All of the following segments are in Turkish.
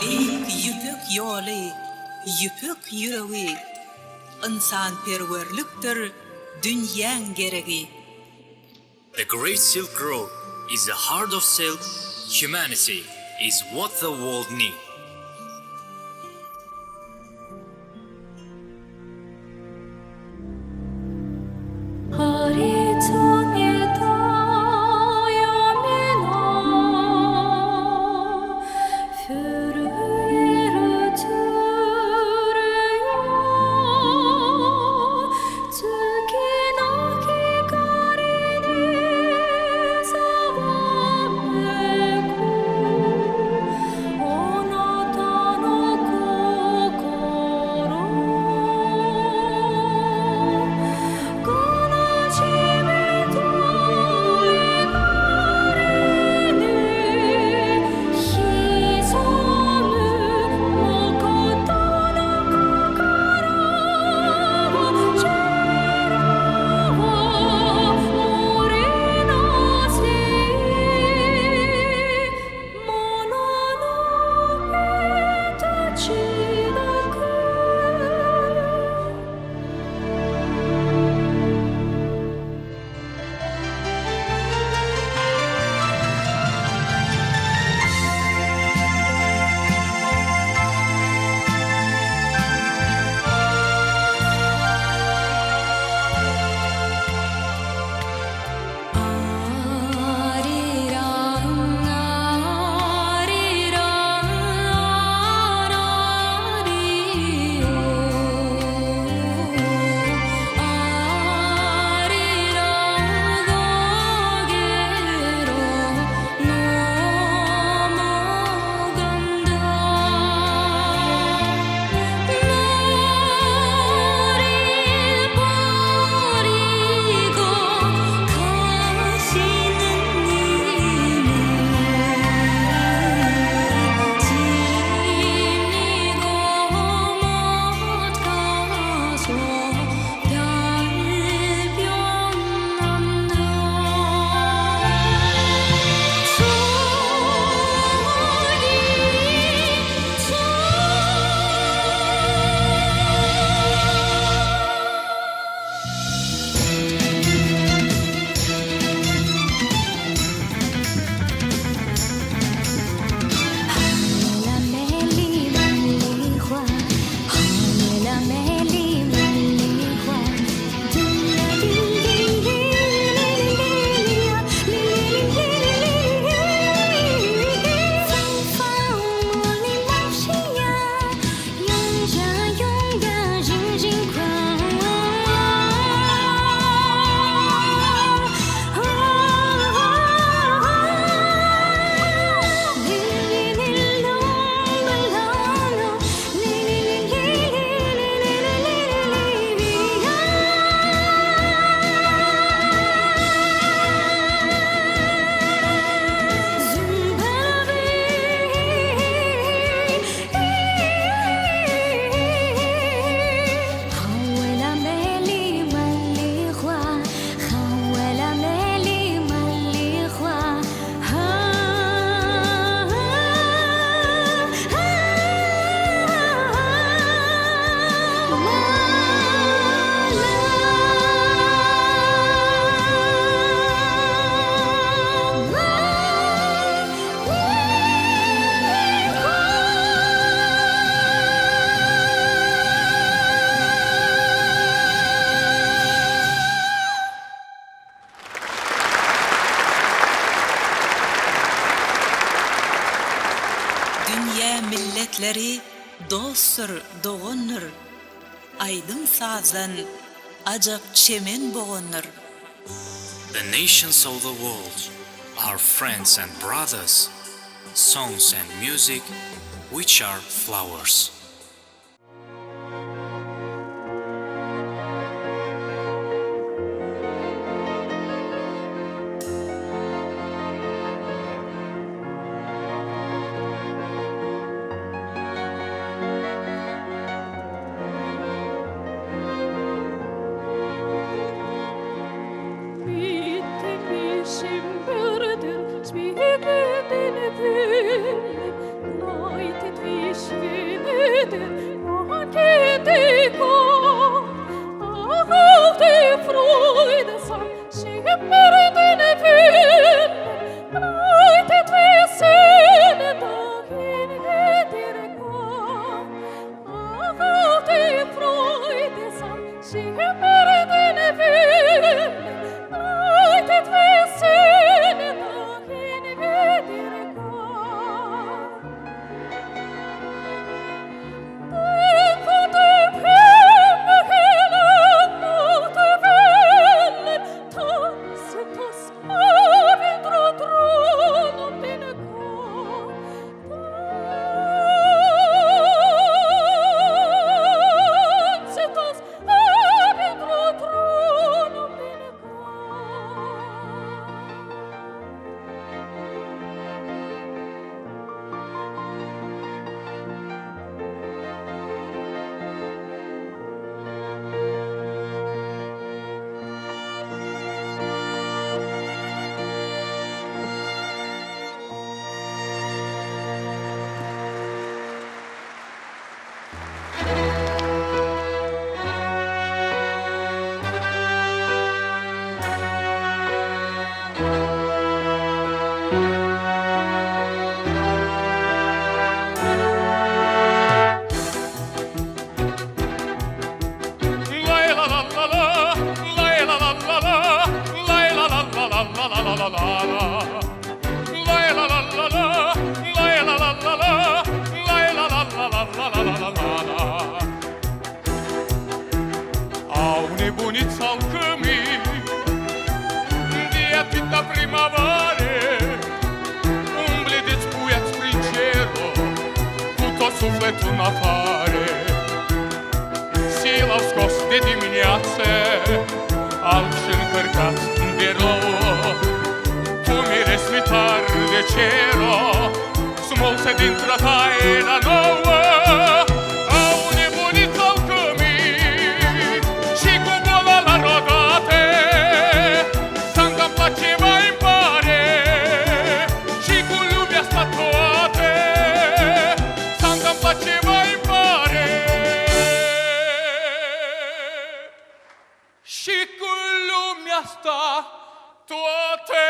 Yüpük yolu, yüpük yüreği, insan perverliktir dünyanın gereği. The Great Silk Road is the heart of silk. Humanity is what the world needs. Dünya milletleri dostur, doğunur. Aydın sazan, acap çemen boğunur. The nations of the world are friends and brothers, songs and music, which are flowers. Spiegel den Wellen, gleitet wie Au nebunit al cămin de atâta primăvară, umble de-ți puiați prin cerul cu tot sufletul în afară. Și l-au scos de dimineață alb și încărcat în birou, cu mire smitar de cero, smulse dintr-o taină nouă. Au nebunit al cămin și cu boala la rodate s-a întâmplat ce mai pare, și cu lumea asta toate s-a întâmplat ce mai pare, și cu lumea asta toate.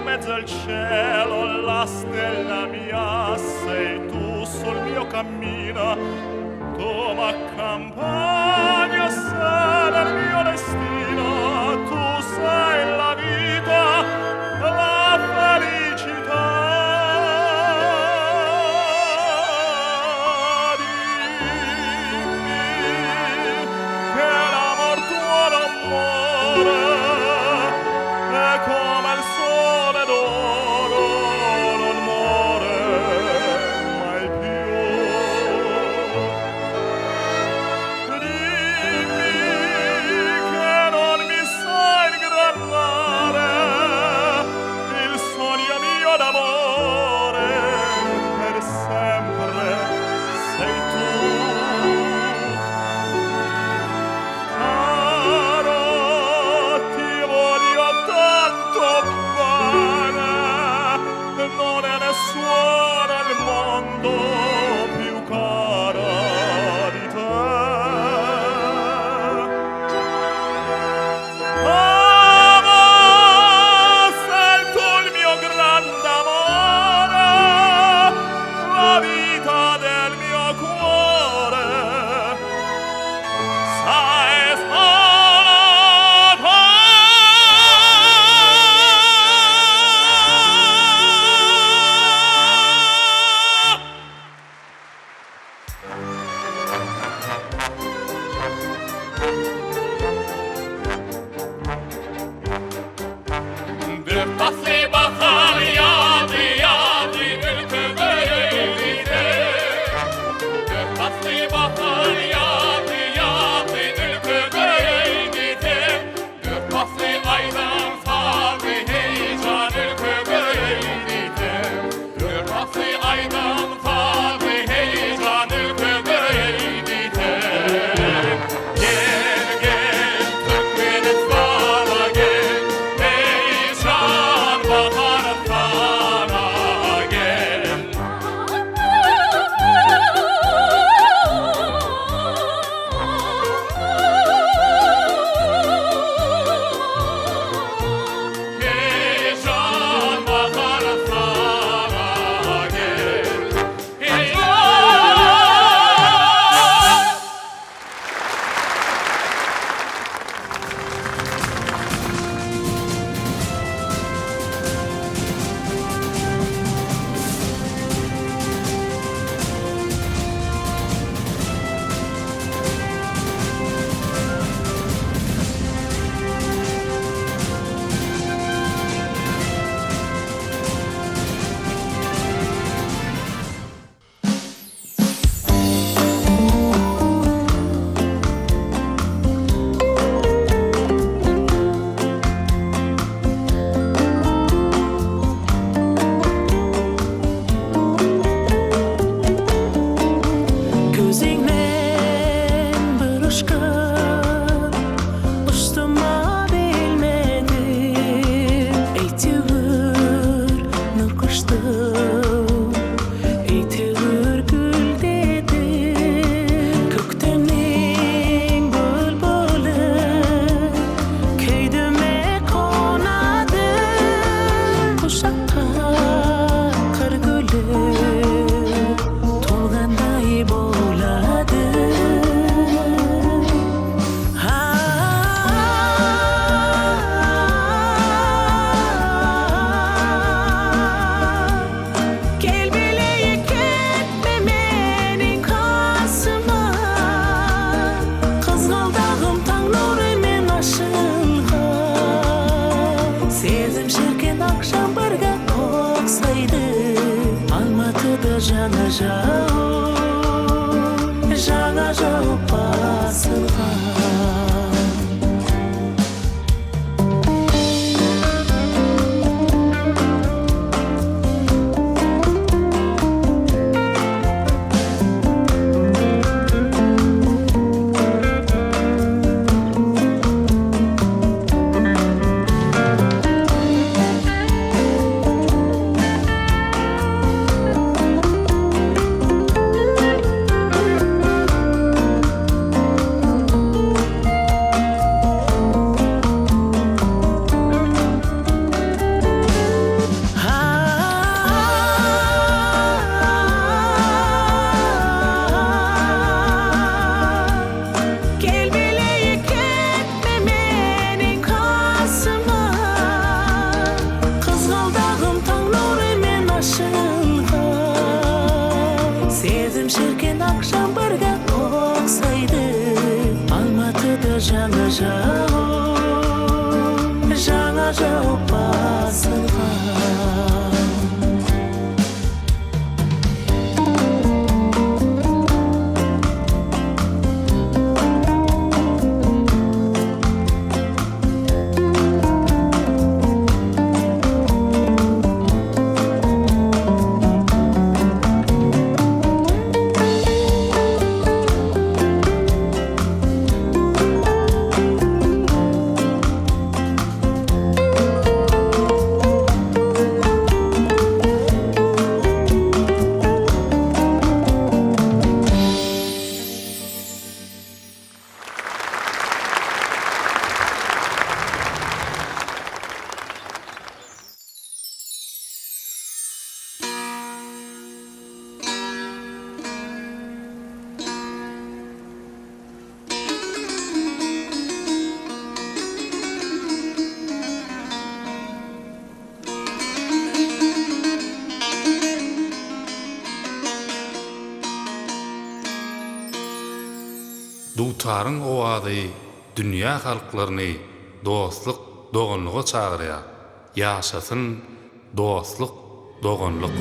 mezzo al cielo la stella mia sei tu sul mio cammino tu m'accompagni sana Жаңа жауып басылған Şirken akşam birga oqsaydi Almatıda жаңа жауып басылған Dutarın owady dünýä halklaryny dostluk, doganlyga çagyrýar. Ýaşasyn dostluk, doganlyk.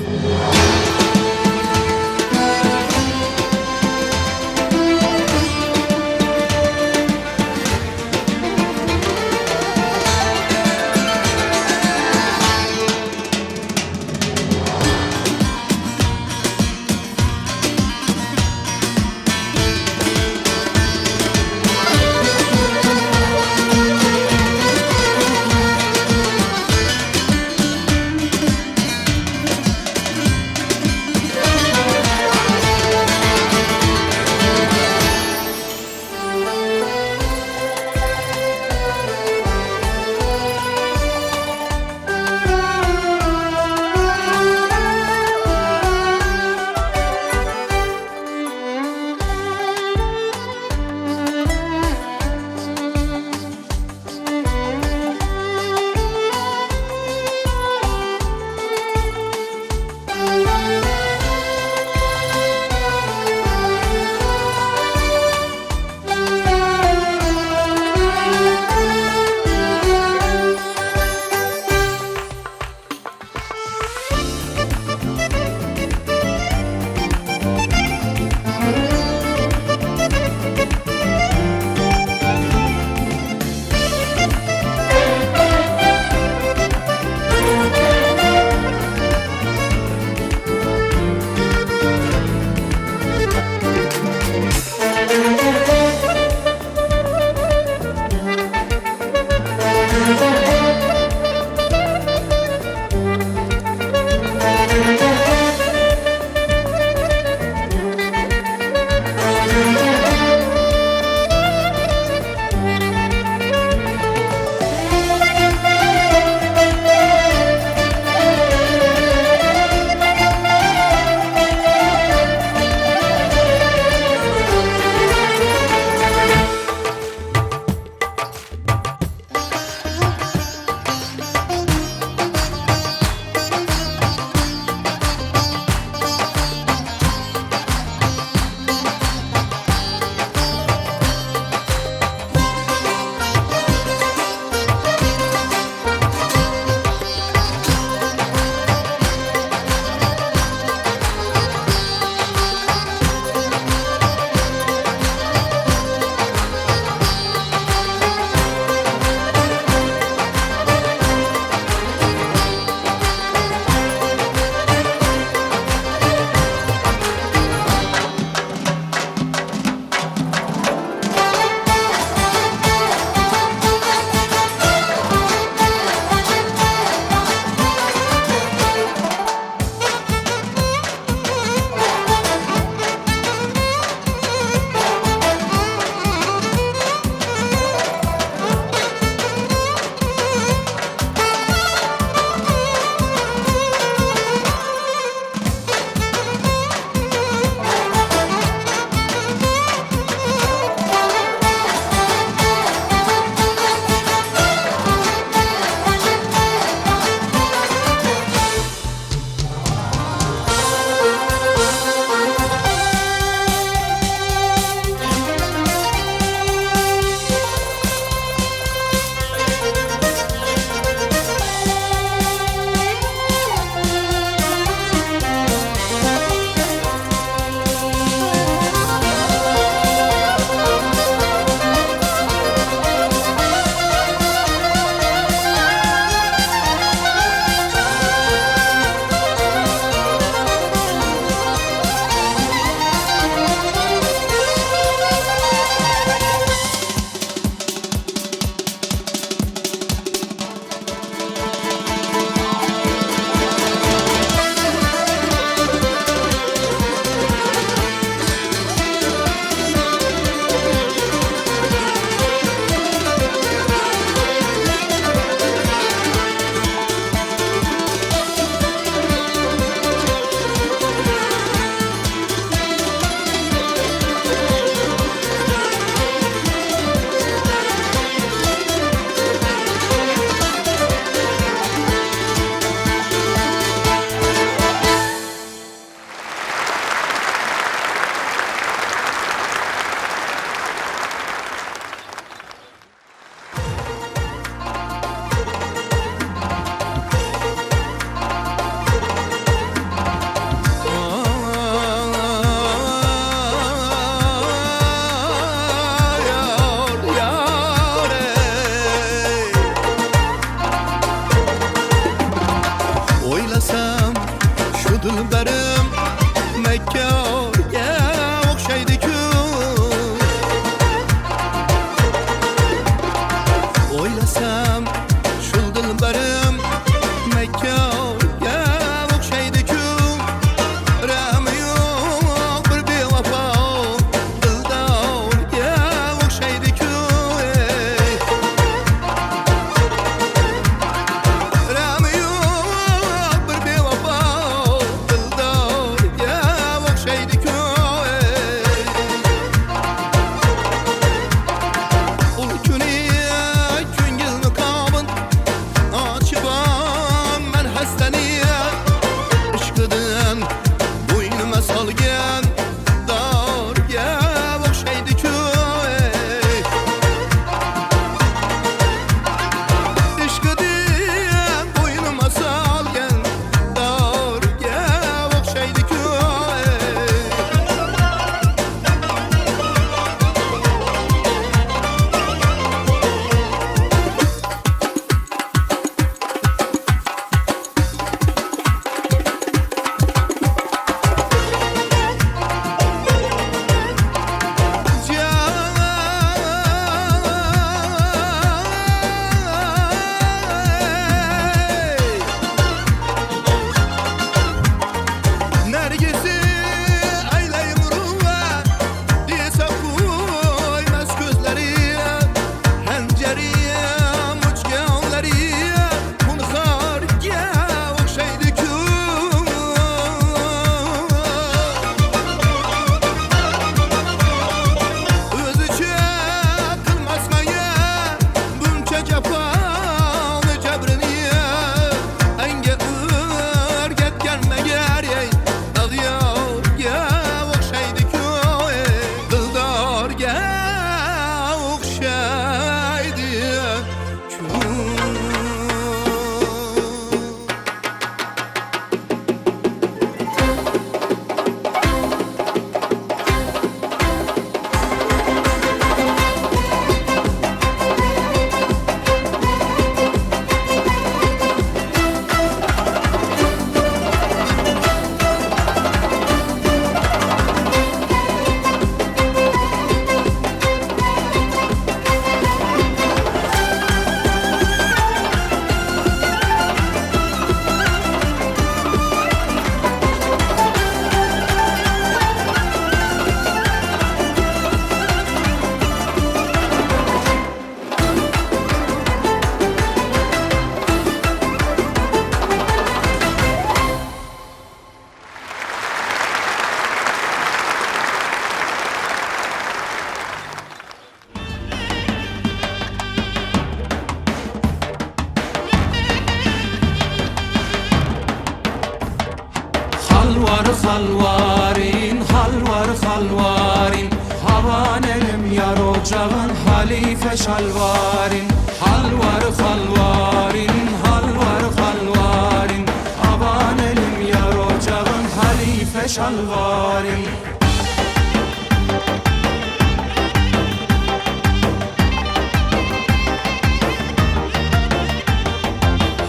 elim yar ocağın halife şalvarin. Halvar halvarin, halvar halvarin. Aman elim yar ocağın halife şalvarin.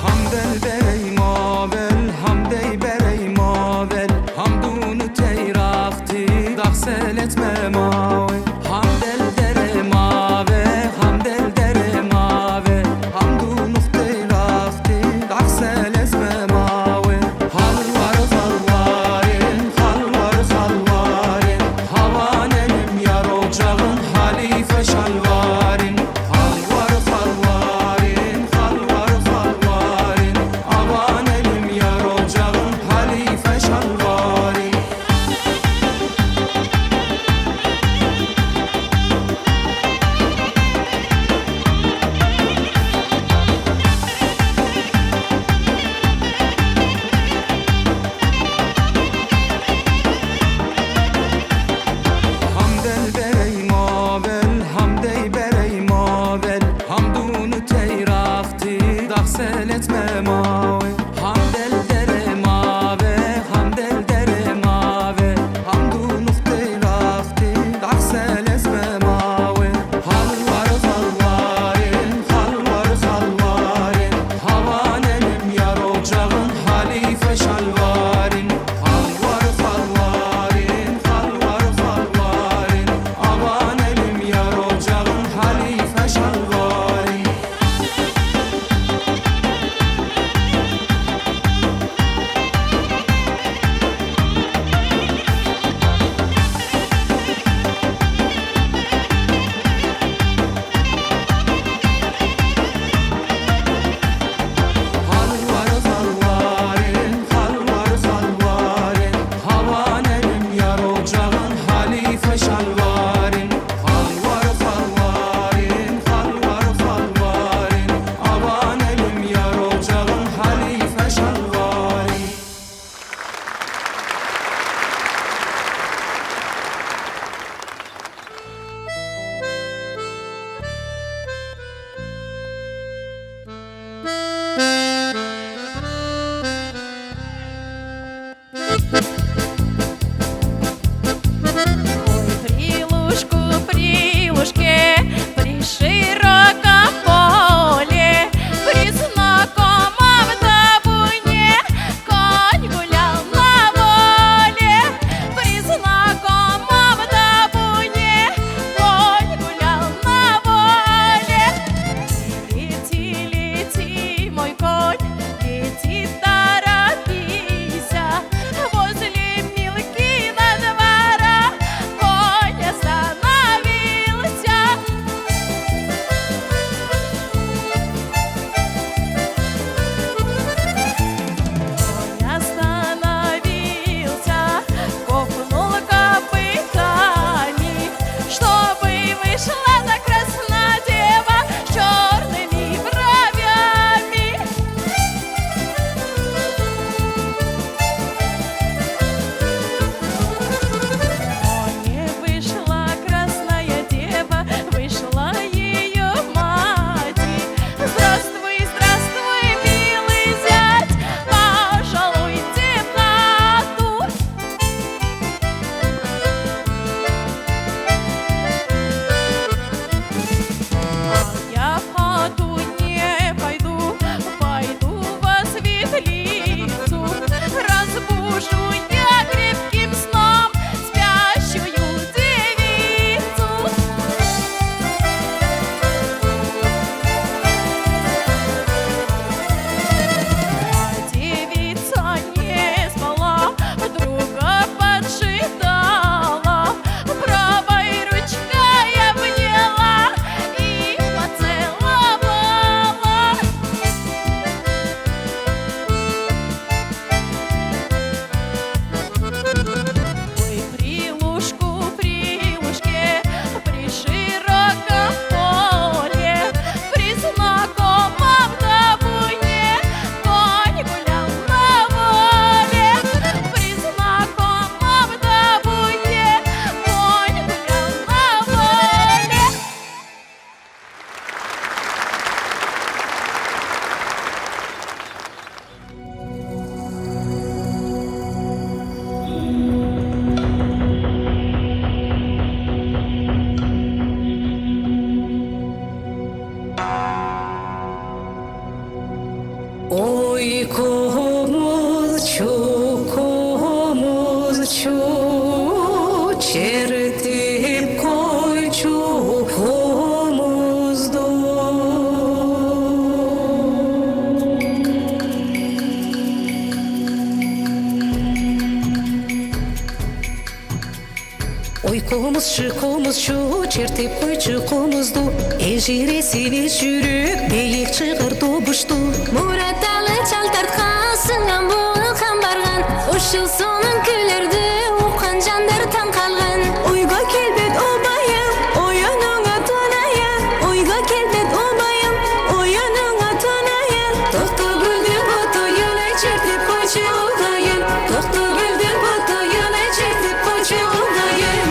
Hamdel berey mavel, hamdey berey mavel. Hamdunu teyrafti, daxsel etme mavel. Hamdel dere mave, hamdel dere mave. Hamdunu teyrafti, daxsel etme mavel. Halvar halvarin, halvar halvarin. komuzçu, çertip koyçu komuzdu. Oy komuzçu, çertip koyçu komuzdu. Ejiresiyle jürüp beyik çıkır dobuştu. Muratalı çal tartkan, sıngan boğulkan bargan. Uşul sonun külerdi, uqan jandar tam kalgan. Oyga kelbet obayım, oyununga tonayım. Oyga kelbet obayım, oyununga tonayım. Tohtu güldür botoyun, ay çertip koyçu olayım. Tohtu güldür botoyun, ay çertip koyçu olayım.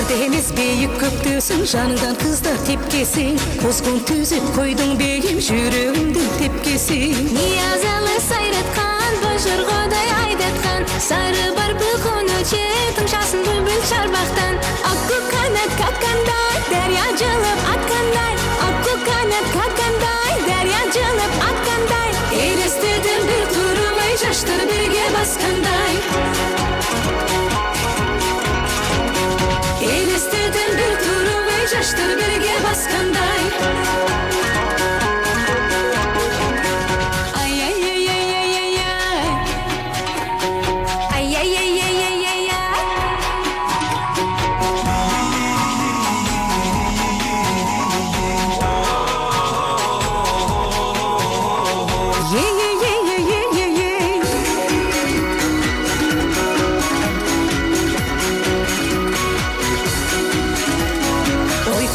Deniz beyik köktüsün, janından kızlar tepkesin. Kuzgun tüzüp koydun beyim, jürüğümdün tepkesin. Niyazalı sayratkan, başırgoday aydatkan. Sarı bar bu konu tumşasın bülbül çarbaktan. Akku kanat katkanday, deryacılıp atkanday. Akku kanat katkanday, deryacılıp atkanday. Eylestedim bir turumay, şaştır birge baskanday. Eylestedim bir turumay, şaştır birge baskanday. Ay ay ay ay ay ay ay. Ay ay ay ay ay ay ay. Ye ye ye ye ye ye ye. Oy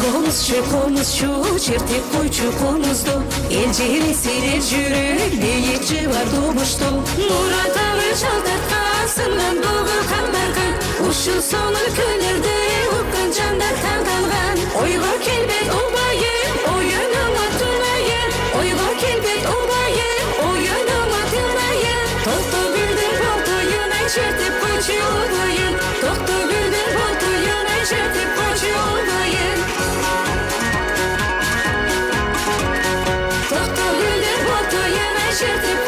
komuzçu, çertip koyçu komuzdu. Elceresiyle jürüp beyikçi var dobuştu. Muratalı çal tartkan, sıngan boğulkan bargan. Uşul sonun külerdi, uqan jandar tam kalgan. Oyga kelbet obayım, oyununga tunayım. Oyga kelbet obayım, oyununga tunayım. Tohtu güldür botoyun, ay çertip koyçu olayım. Tohtu güldür botoyun, ay çertip koyçu olayım. Tohtu güldür botoyun, ay çertip